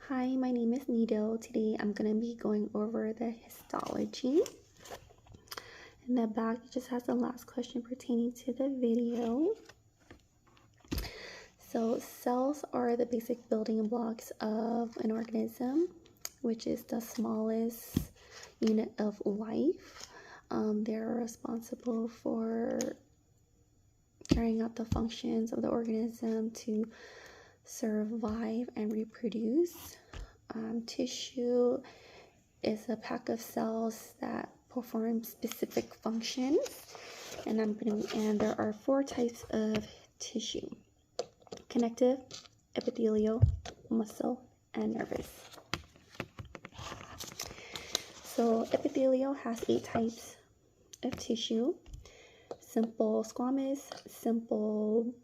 Hi, my name is Nido. Today I'm going to be going over the histology. In the back, it just has the last question pertaining to the video. So cells are the basic building blocks of an organism, which is the smallest unit of life. They're responsible for carrying out the functions of the organism to survive and reproduce. Tissue is a pack of cells that perform specific functions, and there are 4 types of tissue: connective, epithelial, muscle, and nervous. So epithelial has 8 types of tissue: simple squamous, simple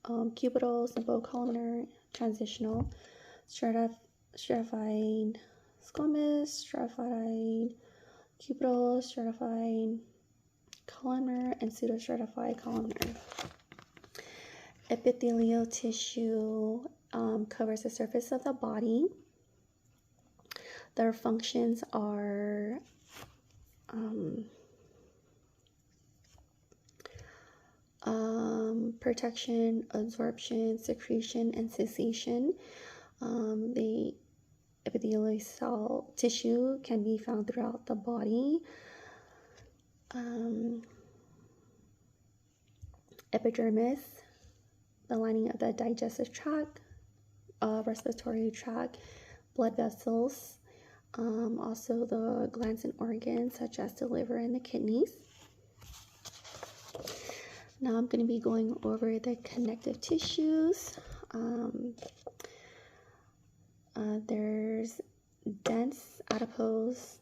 cubital, simple columnar, transitional, stratified squamous, stratified cubital, stratified columnar, and pseudostratified columnar. Epithelial tissue covers the surface of the body. Their functions are protection, absorption, secretion, and cessation. The epithelial cell tissue can be found throughout the body. Epidermis, the lining of the digestive tract, respiratory tract, blood vessels, also the glands and organs such as the liver and the kidneys. Now I'm going to be going over the connective tissues. There's dense adipose,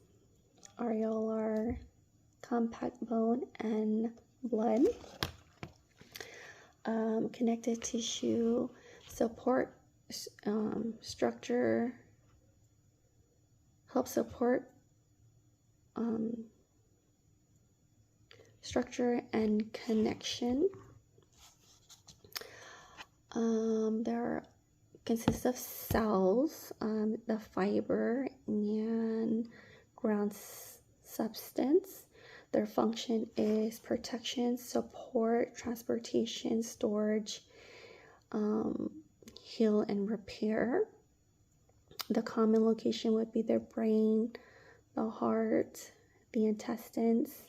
areolar, compact bone, and blood. Connective tissue support structure, help support structure and connection. There consists of cells, the fiber and ground substance. Their function is protection, support, transportation, storage, heal, and repair. The common location would be the brain, the heart, the intestines.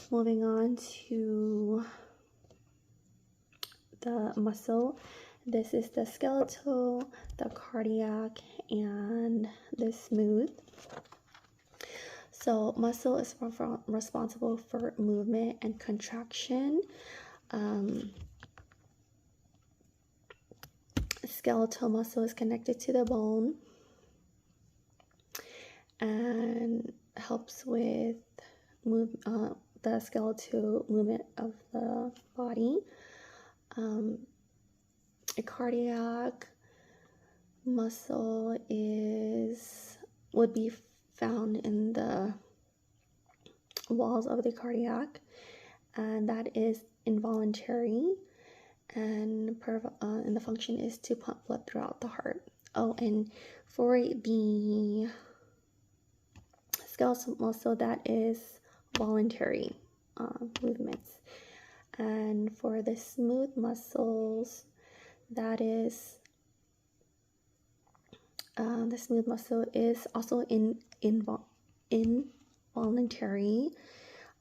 Moving on to the muscle. This is the skeletal, the cardiac, and the smooth. So muscle is responsible for movement and contraction. Skeletal muscle is connected to the bone and helps with the skeletal movement of the body. A cardiac muscle would be found in the walls of the cardiac, and that is involuntary, and the function is to pump blood throughout the heart. Oh, and for the skeletal muscle, that is voluntary movements. And for the smooth muscles, that is the smooth muscle is also involuntary.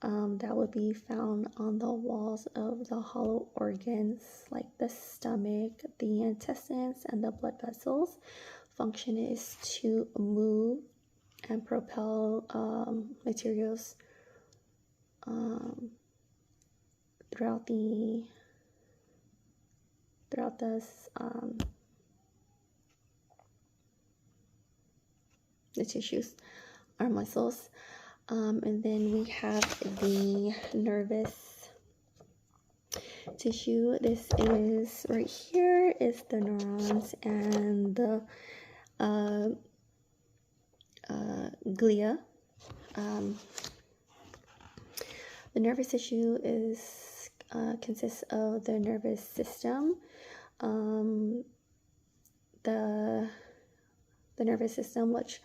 That would be found on the walls of the hollow organs like the stomach, the intestines, and the blood vessels. Function is to move and propel materials throughout the tissues, our muscles. And then we have the nervous tissue. This is right here is the neurons and the glia. The nervous tissue consists of the nervous system. the nervous system, which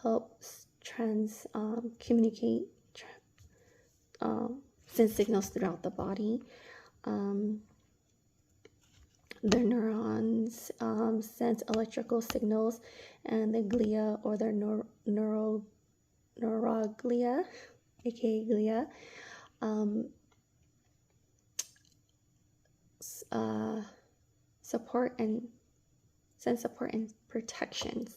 helps communicate, send signals throughout the body. The neurons sense electrical signals, and the glia, or the neuroglia, aka glia, support and protection.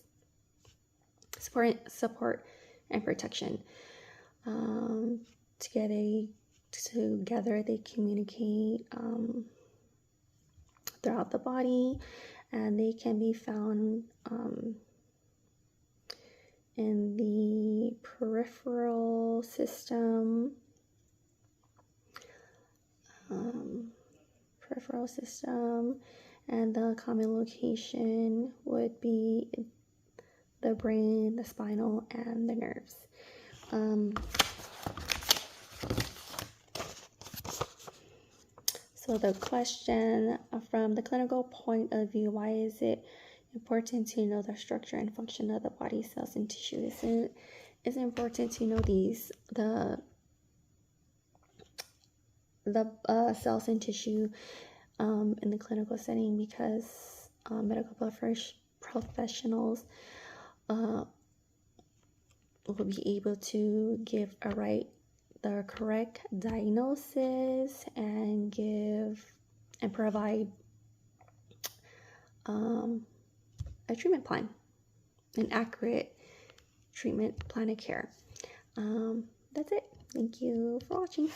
Together they communicate throughout the body, and they can be found in the peripheral system. And the common location would be the brain, the spinal, and the nerves. So the question from the clinical point of view: why is it important to know the structure and function of the body, cells, and tissue? It's important to know the cells and tissue in the clinical setting, because medical professionals will be able to give the correct diagnosis and provide a treatment plan, an accurate treatment plan of care. That's it. Thank you for watching.